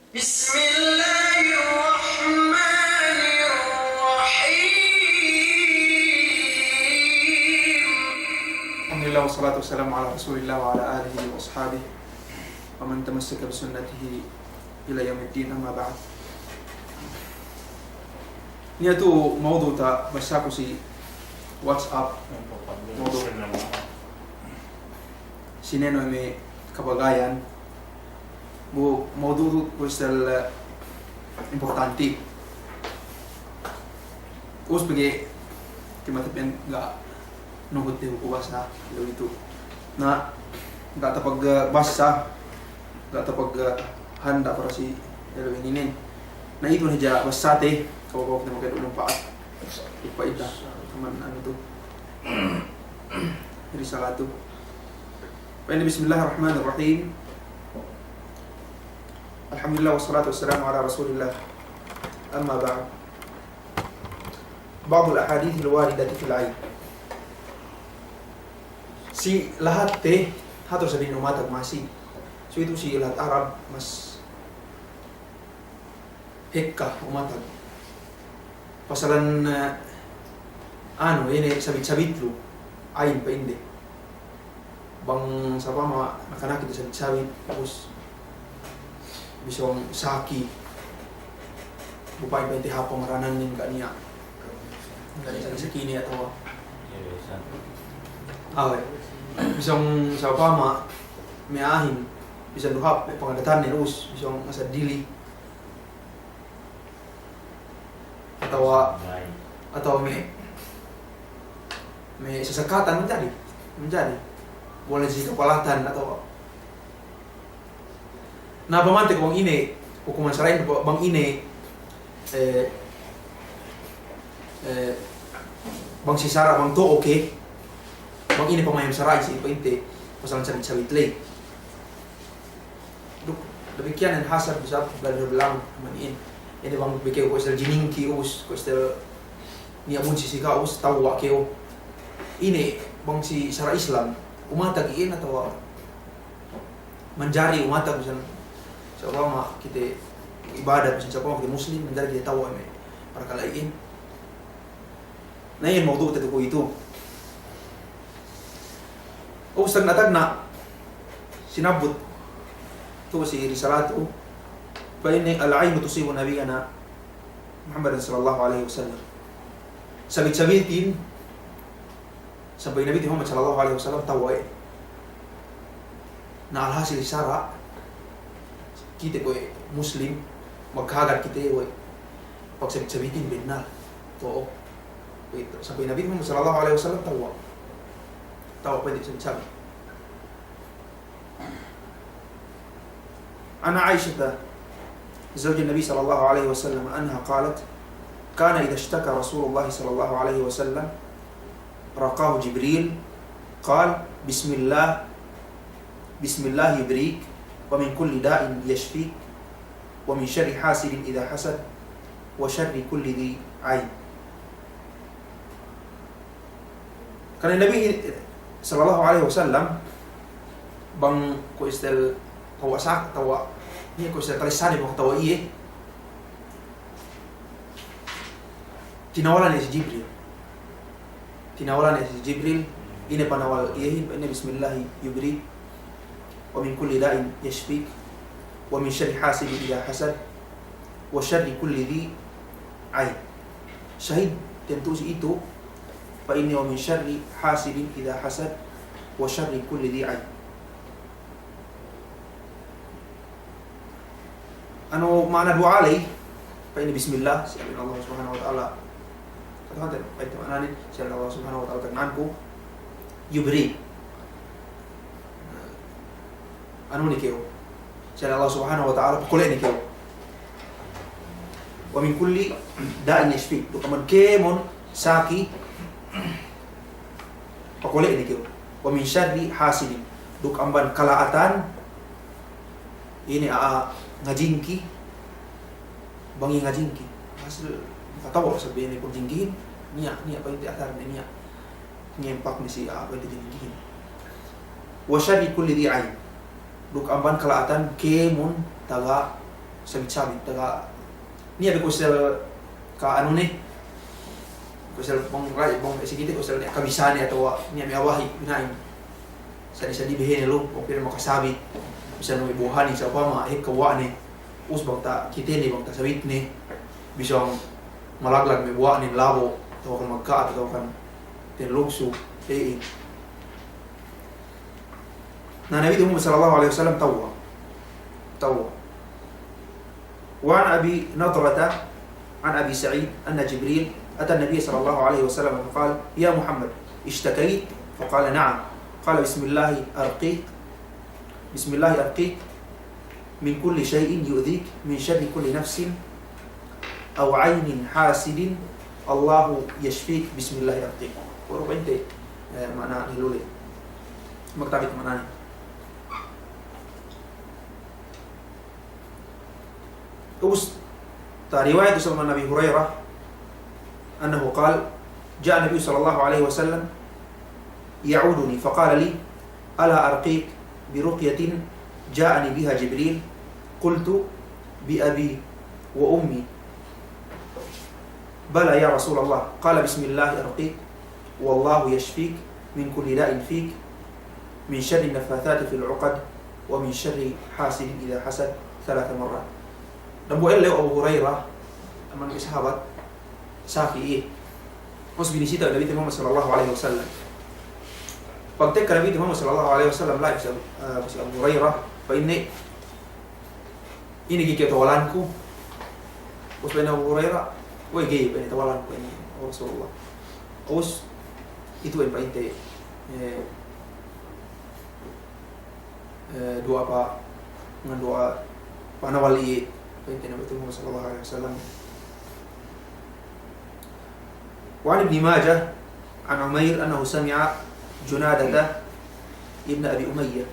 بسم الله الرحمن الرحيم. الحمد لله والصلاة والسلام على رسول الله وعلى آله وأصحابه ومن تمسك بسنته إلى يوم الدين. أما بعد. Ini tuh موضوع tak baca aku si WhatsApp موضوع sineno may kabagayan bu موضوع kusel importante us bagi kimatapian nggak nunggut din ko basa ito na nggak tapag basa nggak tapag handa para si Elwininin na ito na dya basate kawag na magkano ng paat ipaita naman ano to risalatu. Bismillahirrahmanirrahim. Alhamdulillah wassalatu wassalamu ala rasulillah. Amma ba'd. بعض الأحاديث الواردة في العين. Si lahat hatol sabihin umatag masih. So itu si lahat Arab mas hekka umatag. Pasalan ini sabit-sabit lu ain pa hindi. Bang sa pama nakanakit sabit-sabit tapos bisong saki bupay pa iti hapong maranan nin kaniya. Kaniya sa kini atau bisong sa pama may ahin bisang duhap may pangadatan ni Rus bisong nasa dili atau may sasakatan menjadi boleh si kepalatan atau na pamante kung ini hukuman sarain bang ini bang si Sara bang to okay bang ini pamayam saray si painte pasalan sabit-sabit lay demikian yang hasad bisa belang manin ini bang bikeu ko sel jiningki us ko sel niya mun si ka us tawa keo ini bang si Sara Islam umatag iin atau menjari umatag misalnya siapa kita ibadat misalnya siapa kita muslim menjari kita tahu para kalain nah yang موضوع tentang itu Ustaz natagna sinabut tu si risalatu fa inni al-ayn tusibu nabiyana Muhammad sallallahu alaihi wasallam sabit-sabitin sampai Nabi Muhammad sallallahu alaihi wasallam tahu na alhasil Sara kita ko muslim magkagat kita pag sabit-sabitin binal to sampai Nabi Muhammad sallallahu alaihi wasallam tahu pwede sabit-sabit. Ana Aisyah زوج النبي صلى الله عليه وسلم أنها قالت كان إذا اشتكى رسول الله صلى الله عليه وسلم رقاه جبريل قال بسم الله يبريك ومن كل داء يشفيك ومن شر حاسد إذا حسد وشر كل ذي عين. Karena Nabi sallallahu alaihi wasallam bang ko istel kawasak tawa ni ko istel talisani mo tawa iye tinawalan ni si Jibril ini panawal iye ini bismillah yubrik wa min kulli da'in yashfik wa min syarri hasidin idha hasad wa syarri kulli dhi ain. Syahid tentu si itu fa inni wa min syarri hasidin idha hasad wa syarri kulli dhi ain. Ano makna doa lay fa inni bismillah si Allah subhanahu wa ta'ala katakan ayat mana ni si Allah subhanahu wa ta'ala kananku yubri anu ni keo si Allah subhanahu wa ta'ala kulay ni keo wa min kulli da'in yashfik do kaman kemon saki pakulay ni keo wa min syarri hasidin do kamban kalaatan ini ngajingki bangi ngajingki hasil katawa sabihin ni pagjinggihin niya pa yung atar niya ngempak ni si apa itu jinggihin wa syarri kulli dhi ain do kamban kalaatan kemun taga sabit-sabit daga niya ko sel ka ano ni ko sel bong sikite ko sel kabisani atau niya may awahi binain sa di bihin lo o pero makasabit bisa may buhani sa pama kawa ni usbang ta kitene bang ta sabit ni bisang malaglag may buwa ni labo atau kan magka atau kan tenlugso na Nabi Muhammad sallallahu alaihi wasallam tawa وعن أبي نضرة عن أبي سعيد أن جبريل أتى النبي صلى الله عليه وسلم فقال يا محمد اشتكيت فقال نعم قال بسم الله أرقيك من كل شيء يؤذيك من شر كل نفس أو عين حاسد الله يشفيك بسم الله أرقيك وربع انت معنى هلولي مكتبة معنى أوس رواية سلمان النبي هريرة أنه قال جاء النبي صلى الله عليه وسلم يعودني فقال لي ألا أرقيك برقية جاءني بها جبريل قلت بأبي وأمي بلى يا رسول الله قال بسم الله أرقيك والله يشفيك من كل داء فيك من شر النفاثات في العقد ومن شر حاسد إذا حسد 3 مرات. Dan buat Abu Hurairah aman sahabat Syafi'i mos binisita Nabi Muhammad sallallahu alaihi wasallam. Pagtek Nabi Muhammad sallallahu alaihi wasallam la bisa Abu Hurairah fa ini kita tawalanku. Mos bena Abu Hurairah, woi gay bena tawalanku ini Rasulullah. Us itu yang painte doa apa dengan doa panawali بيت النبي محمد صلى الله عليه وسلم. وعن ابن ماجه عن عمير أنه سمع جنادة ابن أبي أمية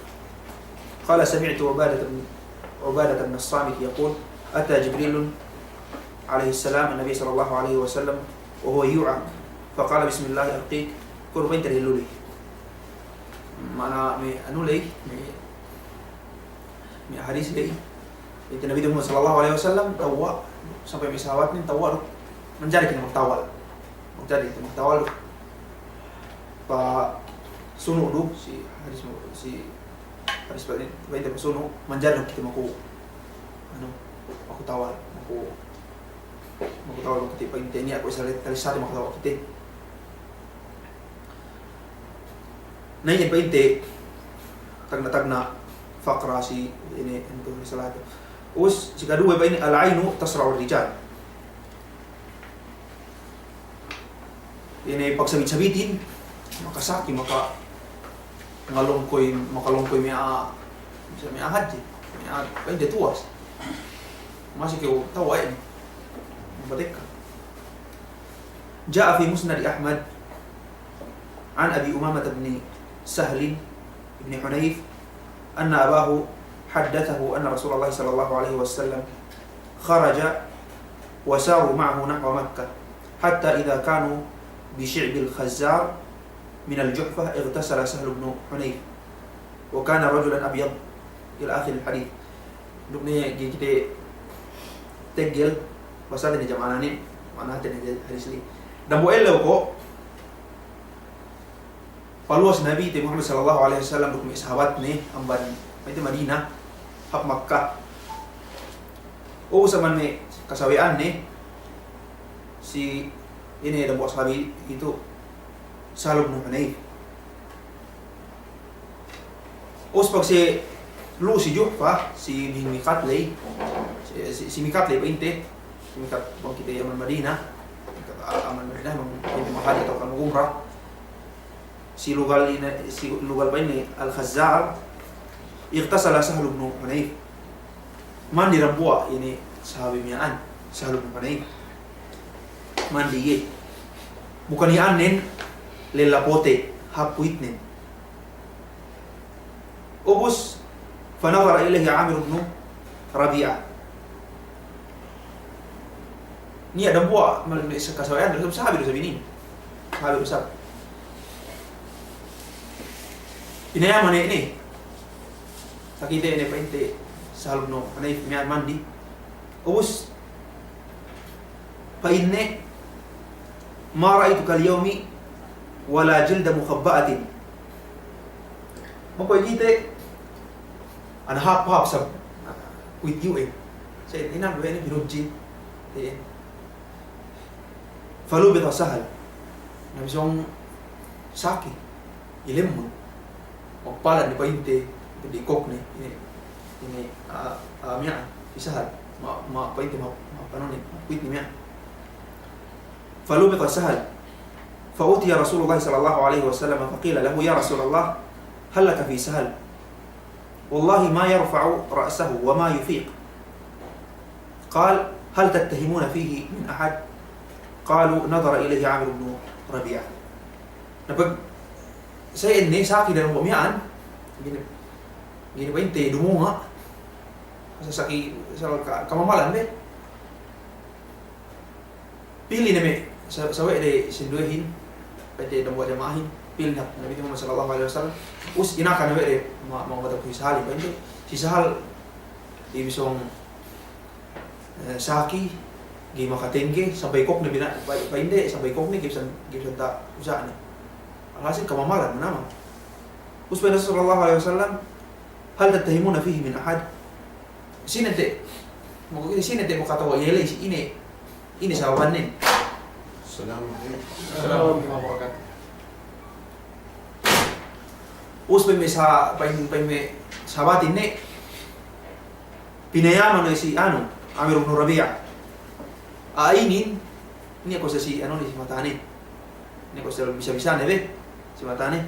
قال سمعت عبادة بن الصامت يقول أتى جبريل عليه السلام النبي صلى الله عليه وسلم وهو يوعى فقال بسم الله أرقيك قربين ترهلولي معنى أنولي من حديث لي itu Nabi Muhammad sallallahu alaihi wasallam tawa sampai misawat ni tawa mencari kena tawal pa sunu du si hadis baik sunu mencari kita maku aku tawal aku tawal kita pa intenya aku salit kali satu maku tawal kita nanya pa inte tagna faqra si ini untuk salat. Us jika dua ini al-ainu tasra'ur rijal. Ini pag sabit-sabitin makasaki maka makalongkoy may ahad may tuwas. Masih kayo tawain. Mabatik ka. Ja'a fi musnad Ahmad an Abi Umamah ibn Sahl ibn Hunayf anna abahu حدثه أن رسول الله صلى الله عليه وسلم خرج وساروا معه نحو مكة حتى إذا كانوا بشعب الخزار من الجحفة اغتسل سهل بن حنيف وكان رجلا أبيض إلى آخر الحديث. Dukne kita tegel pasal ni jamaah ni mana hati ni hadis ni. Dan buat elok ko paluas Nabi Muhammad sallallahu alaihi wasallam dukme sahabat ni amban itu Madinah hap Makkah. O sa man may kasawian ni si ini ada buat sahabi itu Sahal bin Hunayf. Os pag si lu si Juhfa si Mikatlay si Mikatlay pa inte si Mikat bang kita yaman Madinah aman Madinah mang mahal atau kan umrah si lugal pa ini Al-Khazzar iqtasala Sahal bin Hunayf mandi rabwa ini sahabi miyaan Sahal bin Hunayf mandi ye bukan ianen lelapote hapuitnen ubus fanadhara ilayhi Amir bin Rabi'ah ni ada buah mal kasawayan dari sahabi ini sahabi besar ini yang mana ini Sakite ini painte Sahal bin Hunayf miyaan mandi ubus fa inni ma ra'aytuka al-yawmi wala jilda mukhabba'atin. Makoy gite an hap sab with you say ina ba ni biruji falubita sahal na bisong saki ilemon magpala ni painte di kok ni ini miya isahal ma painte ma panonin quit ni miya falubita sahal فأتي رسول الله صلى الله عليه وسلم فقيل له يا رسول الله هل لك في سهل والله ما يرفع رأسه وما يفيق قال هل تتهمون فيه من أحد قالوا نظر إليه عامر بن ربيعة نبغ saya ini sakit dalam pemiaan gini ba inte dumunga sa sakit sa kamamalan be pilih neme sawe de sinduhin pwede dalam buat jamahin pilih Nabi Muhammad sallallahu alaihi wasallam us inakan nawe de mau kata ku sahal ba inte si sahal di bisong saki gi makatengge sampai kok ni bina pa hindi sampai kok ni gibsan ta usa ni alhasil kamamalan nama us pa sallallahu alaihi wasallam hal tattahimuna fihi min ahad sinente mo ko sinente mo katawa yele ini sawan ni Assalamualaikum warahmatullahi wabarakatuh. Us pa may sabatin ni pinayaman na si Amir ibn Rabi'a. Ainin ini ako sa si si Matani. Ini ako sa bisa-bisa na be si Matani.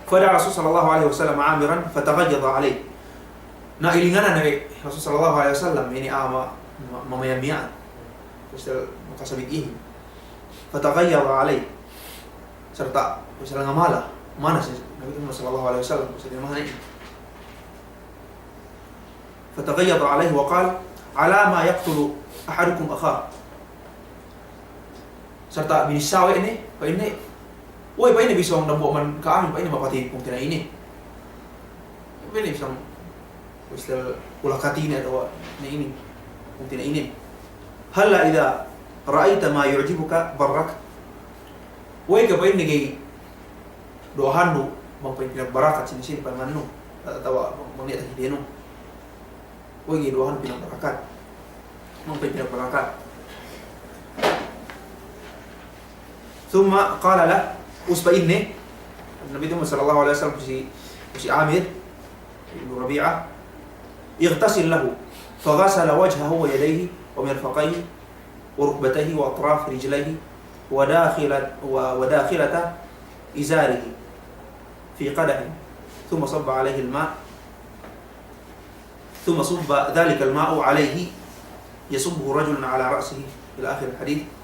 Fada Rasul sallallahu alaihi wasallam Amiran fataghayyada alayhi. Nailinganan na be Rasul sallallahu alaihi wasallam ini mamayamian. Kasi makasabit fataghayyada alayhi. Serta usala ngamala mana si Nabi Muhammad sallallahu alaihi wasallam sa dimana ini. فتغيظ عليه وقال على ما يقتل أحدكم أخاه serta binisawe ini pa ini woi pa ini bisa nambo man ka amin pa ini mapati kung tina ini pa ini bisa wala ulakati na daw ni ini kung tina ini hala idha ra'aita ma yu'jibuka barrak woi ka pa ini gay dohandu mapay pinagbarakat sinisin pa manno tawa mangyata hideno woi gay dohan pinagbarakat mapay pinagbarakat. ثم قال له أسبئني النبي صلى الله عليه وسلم في عامر بن ربيعة اغتسل له فغسل وجهه ويديه ومرفقيه وركبتيه وأطراف رجليه وداخلة إزاره في قدح ثم صب عليه الماء ثم صب ذلك الماء عليه يصبه رجل على رأسه إلى آخر الحديث.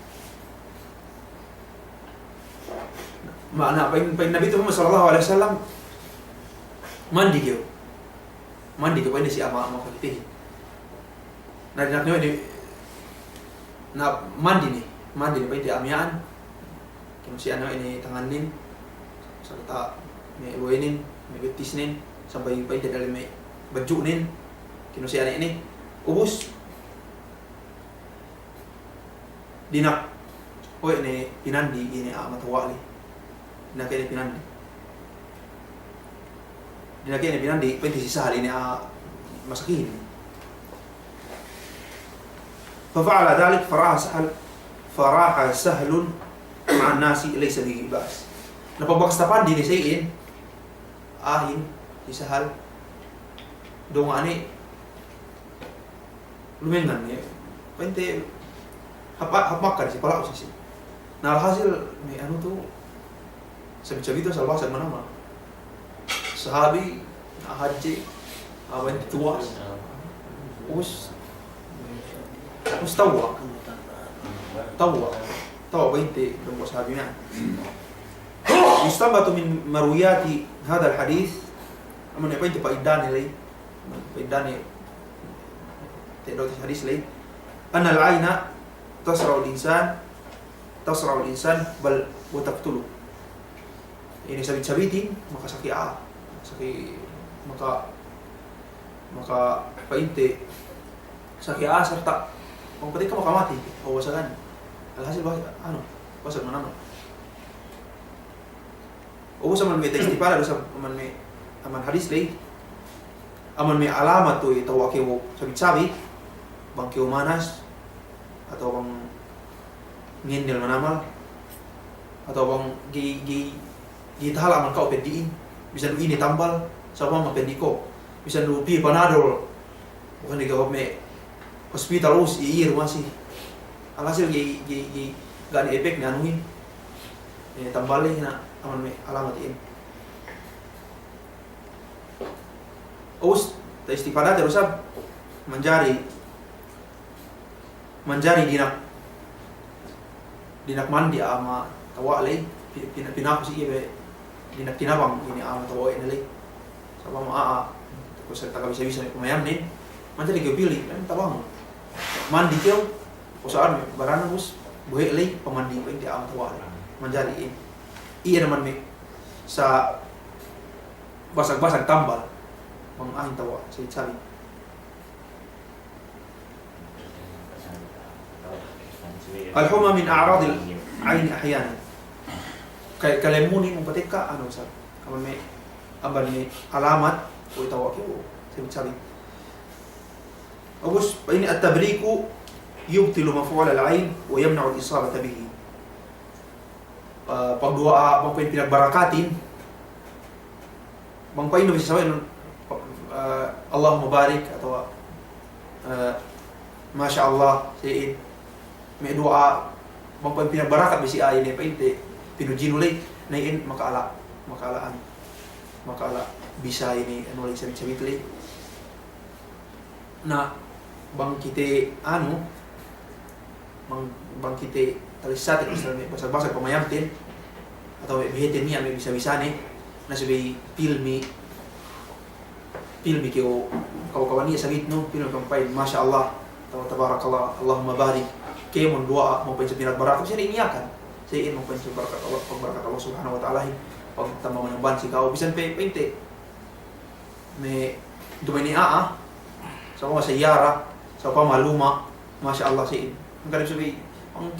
Makna pain Nabi Muhammad sallallahu alaihi wasallam mandi ke pain si ama fakih. Nah dinaknya ini na mandi pain di amian. Kung si ano ini tanganin serta may buenin, may betisnin sampai pain di dalam may bajunin. Kung si ano ini ubus dinak ini pinandi ini matawali. Dinakay ni pinandi pwede si sahal ini masakin. ففعل ذلك فراح سهل مع الناس ليس به بأس. Napabakstapan din isayin ahin si sahal dong ani lumengan ya pwede hapakan si pala usisi. Nah alhasil may ano tuh sabi-sabi itu salbasa mana sahabi haji awan tua us tawa bainte dong sahabinya yustambatu min marwiyati hada alhadith amane bainte faidani lay faidani tedot hadis lay anna al-ayna tasra'u al-insan bal wa taqtulu. Ini sabit-sabitin maka maka painte Sakit asar tak ketika mau mati oh wasakan alhasil wasag manama oh sama me istighfar ada sama me aman hadis lagi aman me alamat tu itu wakil sabi bang keu manas atau bang ngindel manamal atau bang gi tahala man kau pediin bisa lu ini tambal sama ma pediko bisa lu pi panadol bukan digawab me hospital us iir masih alhasil gak ada efek ni anuin tambalin na aman me alamat ini us ta istighfar terus menjari dinak mandi ama tawa lay pinaku si ibe dinak tinabang ini ama tawa ini lay sama ko sa taga bisa kumayam ni menjadi gepili kan tabang mandi kyo usaan barana bus buhe lay pamandi ko hindi ama tawa menjadi ini iya naman me sa basag-basag tambal mang ahin tawa sa sabi al-huma min a'rad al-ayn ahyanan kalemuni mong patika ano sa aman may alamat o itawa ko sabi Agus ini at-tabriku yubtilu maf'ul al-ayn wa yamna'u al-isabata bihi pagdua bang pain pinagbarakatin bang pain bisa sabihin Allahumma barik atau Masya Allah siin may doa bang pain pinagbarakat bisi ayin pa inte pinujinulay na in makaala bisa ini ano lang sabit lay na bang kite bang kite talisati misalnya basag-basag pamayamtin atau bihitin niya may bisa-bisa ni na sabi pilmi kyo kawan-kawan niya sabit no pilmi kang pain Masya Allah atau tabarakallah Allahumma barik kaya mo doa mo pa sa pinagbarakot siya iniyakan sa iin mo pa sa pagbarakat Allah subhanahu wa ta'ala pag tama mo ng bansi ka o bisan pa inte may dumay ni sa mga sayara sa pamaluma Masya Allah sa iin ang karib sabi ang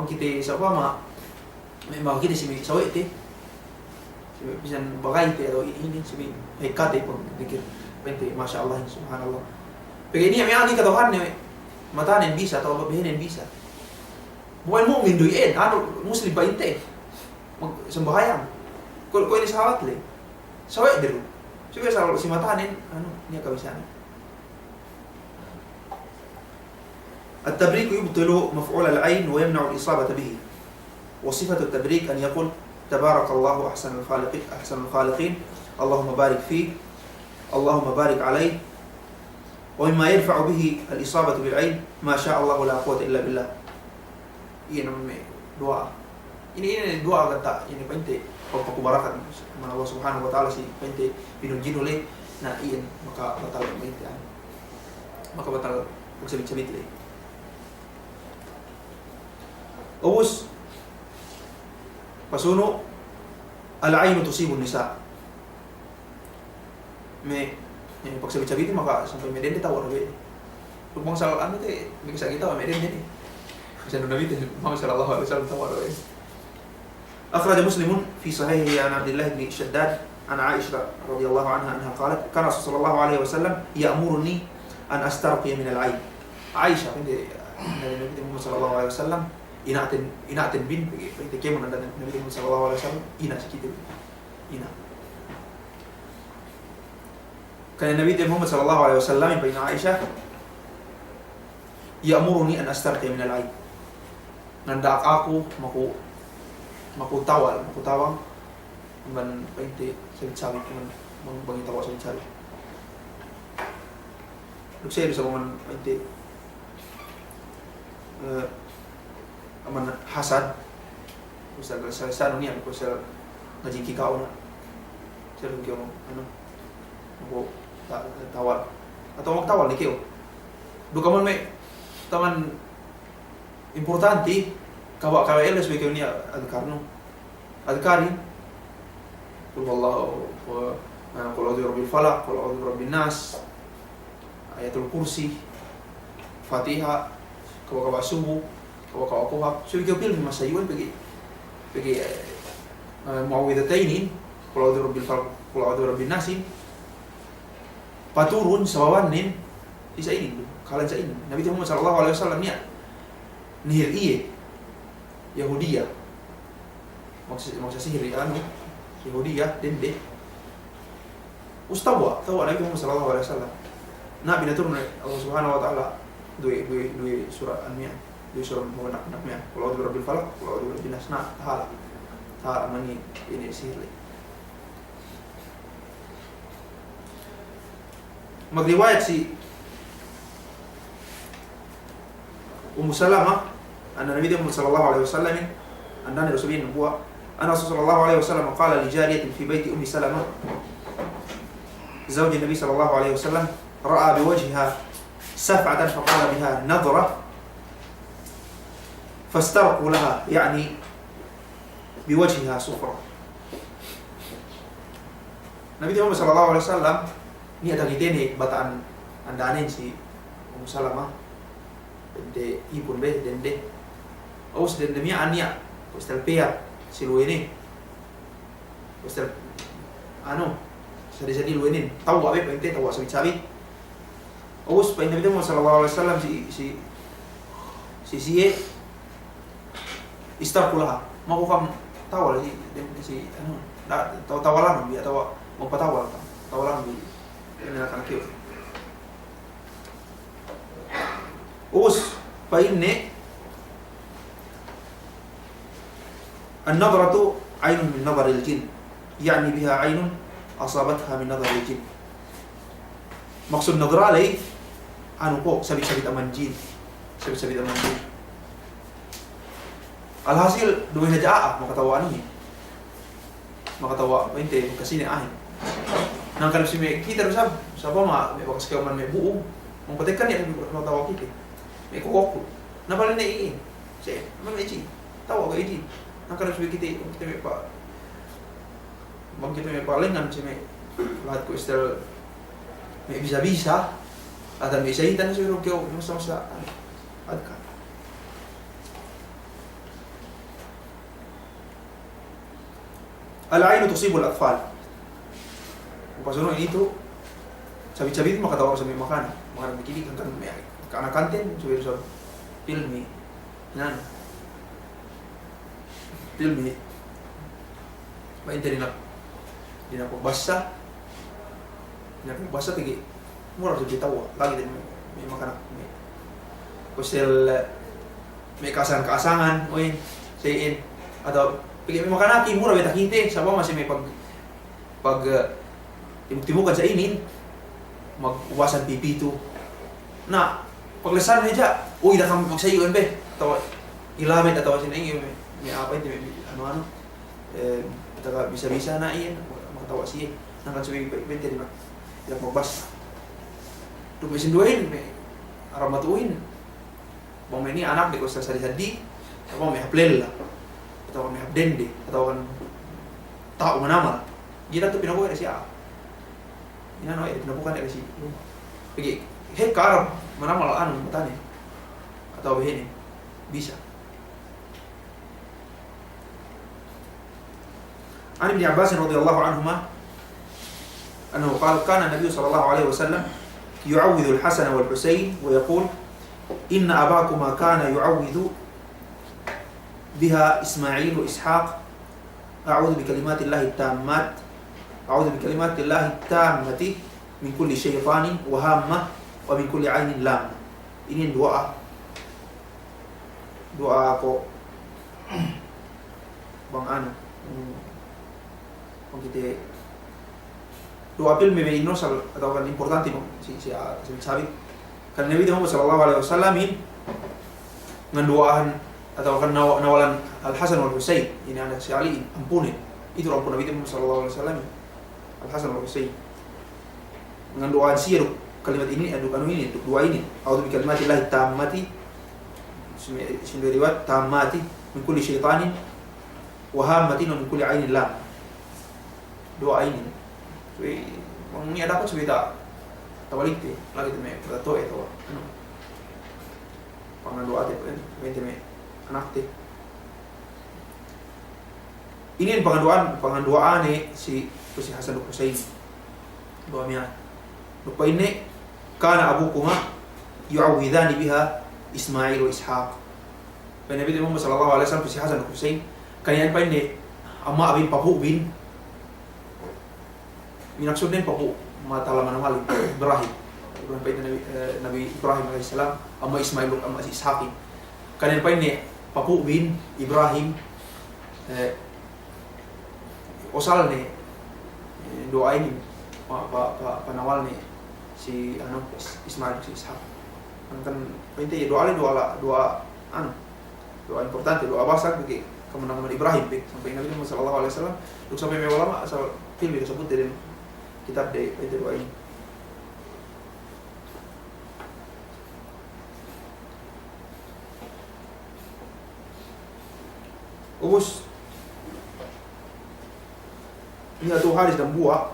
kiti sa pama may makakita si sawit bisan bagay pero ini sabi ay kate pag dikit pente Masya Allah subhanallah pero ini may ani katahan ni matanin bisa atau babihin bisa bukan mu'min duyin muslim ba inte magsambahayan ko ini sawat le sawit dero sige sa si matanin niya kabisan التبريك يبطل مفعول العين ويمنع الإصابة به وصفة التبريك أن يقول تبارك الله أحسن الخالقين اللهم بارك فيه اللهم بارك عليه ومما يرفع به الإصابة بالعين ما شاء الله لا قوة إلا بالله ini namanya doa ini doa kata ini pente pembarakat mana Allah subhanahu wa ta'ala si pente pinujin oleh na iyan maka batal pente maka batal magsabit-sabit le Ubus pasuno al-ayn tusibu nisa may pagsabit-sabitin maka sampai meden tawa rabi lubang sa ano te bisa kita meden din bisa nabi Muhammad sallallahu alaihi wasallam tawa rabi akhraj muslimun fi sahihi an Abdullah bin Shaddad an Aisyah radhiyallahu anha qalat kana sallallahu alaihi wasallam ya'muruni an astarqi min al-ayn Aisyah binti Nabi Muhammad sallallahu alaihi wasallam inatin bin pagkita kemo na Nabi Muhammad sallallahu alaihi wasallam ina sikit ina kaya Nabi Muhammad sallallahu alaihi wasallam yung Aisyah ya'muruni an astarqi min al-ayn nandak ako makutawang man painte sabi man bangitawa sabi luksay sa mga painte aman hasad sa niya ko sa ngajiki kao na sir kyo ko tawal atau magtawal ni kyo duka man may taman importante kawa eles we kyo niya adkarin qul wallahu wa qul a'udhu birabbil falaq qul a'udhu birabbin nas Ayatul Kursi, Fatihah, kawa-kawa subuh, kawa-kawa kuhab. So ikaw pilmi masayuan pergi muawwidhataini, qul a'udzu birabbil falaq, qul a'udzu birabbin nas. Paturun sa wawanin isa ini kalian sa ini. Nabi Muhammad sallallahu alaihi wasallam niya nihir iye Yahudiya. Maksud sihir Yahudiya dende. Ustawa Nabi Muhammad sallallahu alaihi wasallam. Na binaturun Allah Subhanahu wa taala dua surah An-Anbiya, dua surah Muhammad. Qul a'udzu birabbil falaq, qul a'udzu birabbin nas. Nah, tahala mani ini sihir. Magriwayat si Ummu Salamah anna Nabi Muhammad sallallahu alaihi wasallam anna Rasulullah nubuwa anna Rasulullah alaihi wasallam qala li jariyatin fi baiti Ummi Salamah zawj Nabi sallallahu alaihi wasallam ra'a biwajhiha saf'atan faqala biha nadra fastarqu laha yani biwajhiha sufra. Nabi Muhammad sallallahu alaihi wasallam ini ada gitene bataan andanin si Ummu Salamah de ipun be dende aus dende mia ania postal pea si luene postal sadi luenin tahu abe pente tahu sabi aus pa Nabi Muhammad sallallahu alaihi wasallam si istarkulah mau kam tahu si tawalan bi atau mau patawal tawalan bi ini akan kio us fa inni an-nadratu aynun min nadharil jin yani biha aynun asabatha min nadharil jin. Maksud nadra lay ko sabit-sabit aman jin, sabit-sabit aman jin. Alhasil dua saja makatawa makatawa pente kasini ahin nang kalau si kita rusab siapa mah me bakas kaman me buo mong patekan ya no tawa kita me ko na pala na iin si mamaji tawa ko idi nang kalau si kita me pa mong kita me palingan si me lahat ko istel me bisa ada me sahitan na siguro kyo masa adka. Al-ainu tusibu al-atfal. Pasunod itu sabit-sabit makatawa sa may makan bikinig kan may kanakanten suwero sa filmi nan filmi ba hindi na pagbasa tigi mura sa bitawa lagi din may makanak may kusel may kasangan oin sayin atau pigi may makanaki mura beta kite sabo masih may pag timuk-timukan sa inin mag-uwasan pipi ito na paglasan medya uy na kami magsayo be tawa ilamit atawa sinay may apa hindi ano taga bisa-bisa na iyan makatawa siya nang kansuwi bente na ila magbas to may sinduhin may aramatuin bang may ni anak di ko sa sari-sadi atawa may haplel atawa may habdende atawa kan tao manamar gila to pinabuhay na siya inano pinabukan na kasi pigi hek karab manamal anu matane atau behene bisa. An Ibn Abbas radhiyallahu anhuma annahu qala kana an-nabiy sallallahu alaihi wasallam yu'awwidhu al-Hasan wal-Husayn wa yaqul inna abakuma kana yu'awwidhu biha Ismail wa Ishaq a'udhu bi kalimatillahi at-tammat a'udzu bikalimatillahi tammati min kulli syaitanin wa hammah wa min kulli ainin lam. Ini doa ko bang kita doa pil me no sal atau kan importante no si sabi kan Nabi Muhammad sallallahu alaihi wasallam nganduaan atau kan nawalan Al-Hasan wal Husain ini anak si Ali ampunin itu rampun Nabi Muhammad sallallahu alaihi wasallam Al-Hasan wal-Husain mendoakan siya kalimat ini ini dua ini a'udzu bikalimatillahi tammati sini riwayat tammati min kulli syaitanin wa hammatin wa min kulli ainin lam doa ini so ini ada apa cerita tawalikte lagi me to itu pangandoa te me anakte ini pangandoaan si Hasan dan Husain doanya lupa ini kana abukuma yu'awidhani biha Ismail wa Ishaq. Nabi Muhammad sallallahu alaihi wasallam si Hasan dan Husain kanian pa ini ama abin papu bin minaksud din papu matalaman amal Ibrahim pa Nabi Ibrahim alaihissalam ama Ismail ama Ishaq kanian pa ini papu bin Ibrahim osal ni doa ini panawal ni si Ismail si Ishaq kan intinya doa importante doa basak bagi kemenangan Ibrahim sampai Nabi Muhammad sallallahu alaihi wasallam untuk sampai ulama asal film disebut dari kitab de itu doa ini ubus ini satu hadis dan buah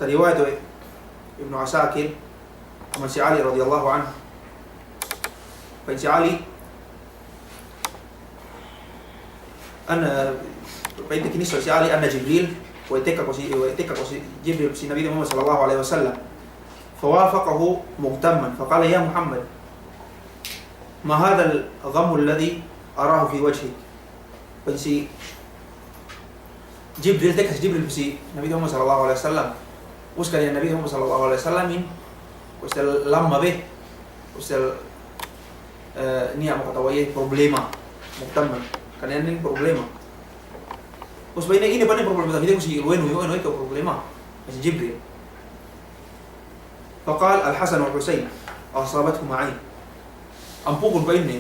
riwayat Ibnu Asakir sama si Ali radhiyallahu anhu. Si Ali ana baita kini si Ali anna Jibril wa itaka kosi Jibril si Nabi Muhammad sallallahu alaihi wasallam فوافقه مغتما فقال يا محمد ما هذا الغم الذي أراه في وجهك فنسي Jibril tekas Jibril si Nabi Muhammad sallallahu alaihi wasallam uskan ya Nabi Muhammad sallallahu alaihi wasallam usal lama be usal ni amo katawaye problema muktamman kan ini problema us baina ini pane problema tapi si lueno itu problema si Jibril فقال الحسن والحسين أصابتهما عين أمبوكن بيني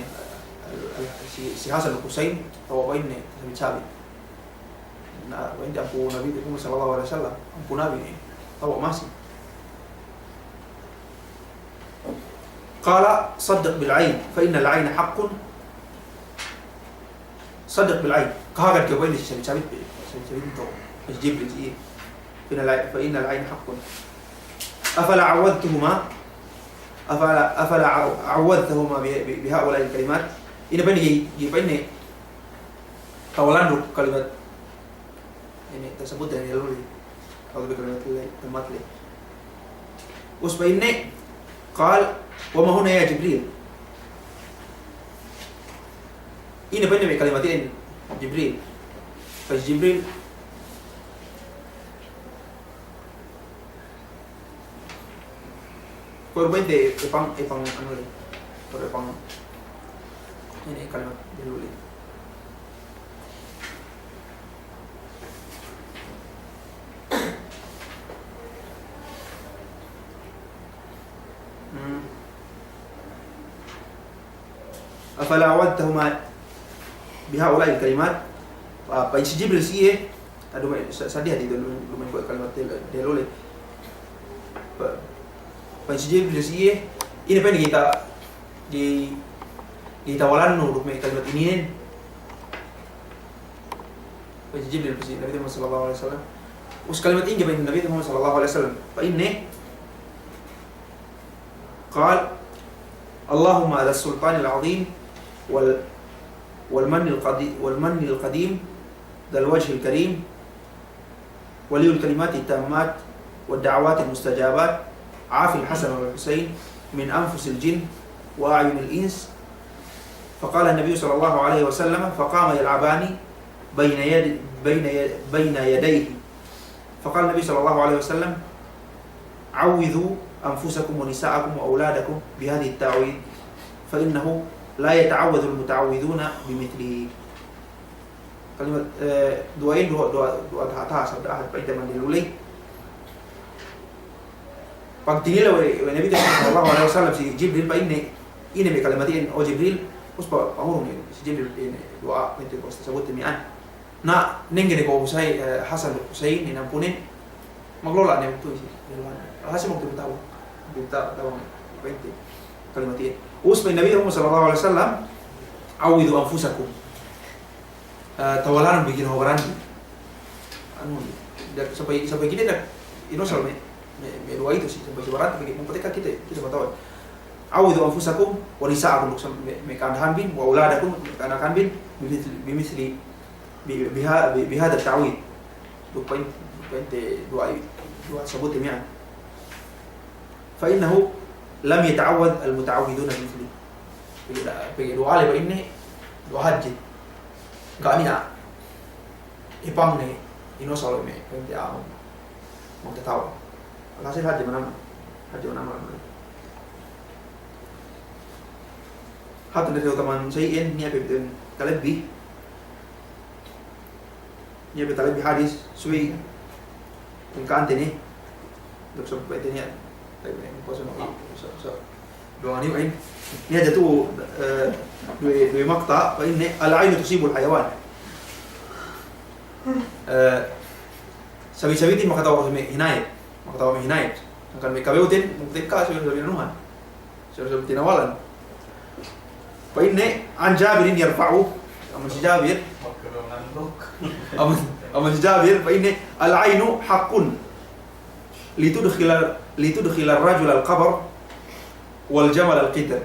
si Hasan dan Husain tawa bainne sabi na wende ampu Nabi Muhammad sallallahu alaihi wasallam ampu Nabi ni tawa masih qala saddaq bil ain fa inna al ain haqqun saddaq bil ain kahagat ke bainne sabi to Jibril ji fa inna al ain haqqun أفلا عوضتهما بهؤلاء الكلمات ini bani tawalan kalimat ini tersebut dari lalu kalau kalimat tempat le us bainne قال وما هنا يا جبريل ini bani kalimatin Jibril Jibril korban de epang anu le por epang ini kalimat dulu le afala awadtahuma بهؤلاء الكلمات apa isi Jibril sih aduh sadih hati dulu lumayan buat kalimat dulu le Pansi Jibril sih ini apa kita di tawalan untuk kalimat ini Pansi Jibril si Nabi Muhammad sallallahu alaihi wasallam us kalimat ini bagi Nabi Muhammad sallallahu alaihi wasallam fa inni قال اللهم على السلطان العظيم والمن القديم ذا الوجه الكريم ولي الكلمات التامات والدعوات المستجابات عافي الحسن والحسين من أنفس الجن وأعين الإنس فقال النبي صلى الله عليه وسلم فقام يلعبان بين يديه فقال النبي صلى الله عليه وسلم عوذوا أنفسكم ونساءكم وأولادكم بهذه التعويذ فإنه لا يتعوذ المتعوذون بمثله كلمة دعاء atas sabda ahad pada zaman dulu pagtingin wa Nabi sallallahu alaihi wasallam si Jibril pa ini may kalimatin o Jibril uspa pamurong si Jibril ini doa itu ko sabot mian na nengene ko usay Hasan Husain ni nampunin maglola ni ito si hasim mo tawo kalimatin uspa Nabi sallallahu alaihi wasallam awidu anfusakum tawalan bikin hobaran anu sampai gini dah inosal me dua itu sih sampai sebarat bikin mereka kita tahu awudu anfusakum wa nisa'akum me kandahan bin wa auladakum kandahan bin bimithli bihada ta'wid poin dua sebut ini fa innahu lam yata'awwad al-muta'awwiduna bimithli bagi dua le ini dua haji kami nak ipang ni inosal me pente am mau tahu hasil haji mana hatta dari teman saya ini apa betul talabbi ni apa talabbi hadis sui kan ini untuk sampai ini tapi puasa mau so doa ni ini aja tu dua makta ini al-ain tusibul hayawan sabi-sabi din makatawa ko sa hinayat akan may kabeutin muktika sa nanuhan sa tinawalan pa inni an Jabir yarfa'u aman si Jabir aman si Jabir pa inni al-ainu haqqun litudkhila ar-rajul al-qabr wal jamal al-qidr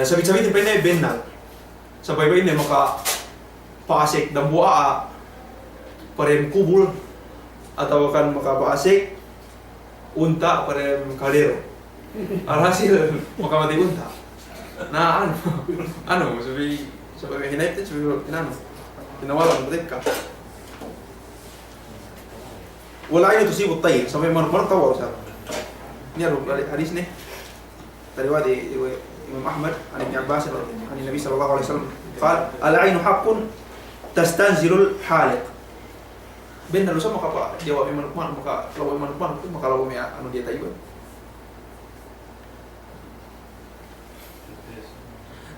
sabi-sabi din pa inni benal sabay pa inni maka paasik dan buaa parem kubul atau kan maka paasik unta parem kalero alhasil maka mati unta nah anu sabi hinayat sabi inano tinawalan mereka wala ainu tusibu at-tayr sampai man tawar sa ini hadis nih dari wadi Imam Ahmad an Ibn Abbas an Nabi sallallahu alaihi wasallam qala al-ainu haqqun tastanzilul haliq benar lu sama apa jawab Imam Luqman maka lawan Imam Luqman itu maka lawan anu dia tahu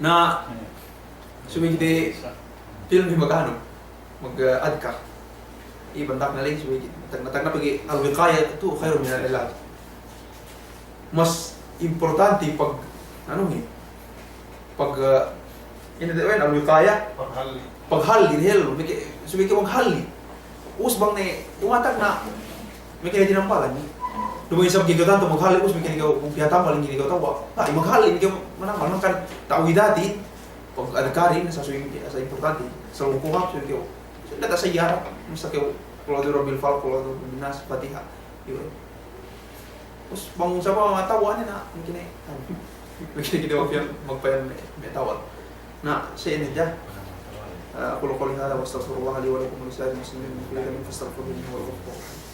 nah sumi kita film di magano mag-adka ibantak na lang sumi tag na pagi al-wiqaya itu khairun min al-ilaj mas importante pag ano ni pag ini daw al-wiqaya paghali hel sumi ka maghali usbang ni umatag na may kaya dinampalan ni dumay isang gigotan to maghali us may kaya kung piyatang maling gini tawa ta maghali ni manang kan tawidati pag adkarin sa suwing sa importante sa lukuha so kaya nata sa yara musta kaya qul bil falq qul bin nas fatiha yun us bang sa mga tawa ni na mungkin may kaya magpayan may tawad na sa inyo dyan أقول قولي هذا وأستغفر الله لي ولكم ولسائر المسلمين من كل ذنب فاستغفروه إنه هو الغفور الرحيم